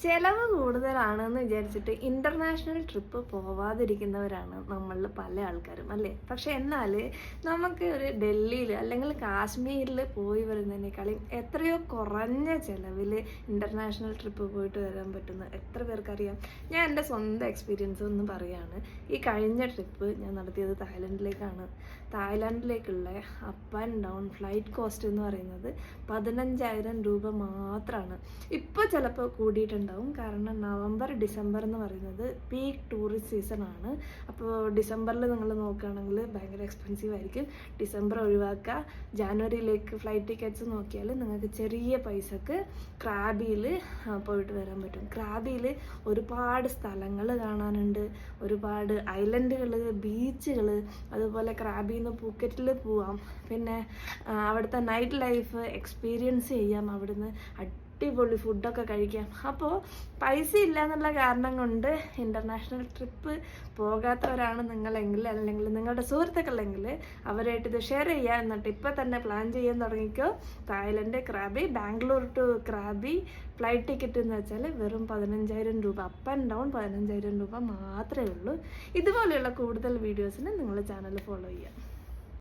ചിലവ് കൂടുതലാണെന്ന് വിചാരിച്ചിട്ട് ഇൻ്റർനാഷണൽ ട്രിപ്പ് പോവാതിരിക്കുന്നവരാണ് നമ്മളിൽ പല ആൾക്കാരും അല്ലേ. പക്ഷെ എന്നാൽ നമുക്ക് ഒരു ഡൽഹിയിൽ അല്ലെങ്കിൽ കാശ്മീരിൽ പോയി വരുന്നതിനേക്കാളും എത്രയോ കുറഞ്ഞ ചിലവിൽ ഇൻ്റർനാഷണൽ ട്രിപ്പ് പോയിട്ട് വരാൻ പറ്റുന്ന എത്ര പേർക്കറിയാം. ഞാൻ എൻ്റെ സ്വന്തം എക്സ്പീരിയൻസ് ഒന്ന് പറയുകയാണ്. ഈ കഴിഞ്ഞ ട്രിപ്പ് ഞാൻ നടത്തിയത് തായ്ലൻഡിലേക്കാണ്. തായ്ലാൻഡിലേക്കുള്ള up and down flight cost എന്ന് പറയുന്നത് 15,000 രൂപ മാത്രമാണ്. ഇപ്പോൾ ചിലപ്പോൾ കൂടിയിട്ടുണ്ടാവും, കാരണം നവംബർ ഡിസംബർ എന്ന് പറയുന്നത് പീക്ക് ടൂറിസ്റ്റ് സീസണാണ്. അപ്പോൾ ഡിസംബറിൽ നിങ്ങൾ നോക്കുകയാണെങ്കിൽ ഭയങ്കര എക്സ്പെൻസീവ് ആയിരിക്കും. ഡിസംബർ ഒഴിവാക്കുക, ജാനുവരിയിലേക്ക് ഫ്ലൈറ്റ് ടിക്കറ്റ്സ് നോക്കിയാൽ നിങ്ങൾക്ക് ചെറിയ പൈസക്ക് ക്രാബിയിൽ പോയിട്ട് വരാൻ പറ്റും. ക്രാബിയിൽ ഒരുപാട് സ്ഥലങ്ങൾ കാണാനുണ്ട്, ഒരുപാട് ഐലൻഡുകൾ, ബീച്ചുകൾ, അതുപോലെ ക്രാബിയിൽ നിന്ന് പൂക്കറ്റിൽ പോവാം. പിന്നെ അവിടുത്തെ നൈറ്റ് ലൈഫ് എക്സ്പീരിയൻസ് ചെയ്യാം, അവിടുന്ന് അടിപൊളി ഫുഡൊക്കെ കഴിക്കാം. അപ്പോൾ പൈസ ഇല്ല എന്നുള്ള കാരണം കൊണ്ട് ഇൻ്റർനാഷണൽ ട്രിപ്പ് പോകാത്തവരാണ് നിങ്ങളെങ്കിൽ, അല്ലെങ്കിൽ നിങ്ങളുടെ സുഹൃത്തുക്കളെങ്കിൽ അവരായിട്ട് ഇത് ഷെയർ ചെയ്യുക. എന്നിട്ട് ഇപ്പം തന്നെ പ്ലാൻ ചെയ്യാൻ തുടങ്ങിക്കോ. Thailand Krabi, Bangalore to Krabi flight ticket എന്ന് വെച്ചാൽ വെറും 15,000 രൂപ, അപ്പ് ആൻഡ് ഡൗൺ 15,000 രൂപ മാത്രമേ ഉള്ളൂ. ഇതുപോലെയുള്ള കൂടുതൽ വീഡിയോസിന് നിങ്ങൾ ചാനൽ ഫോളോ ചെയ്യുക.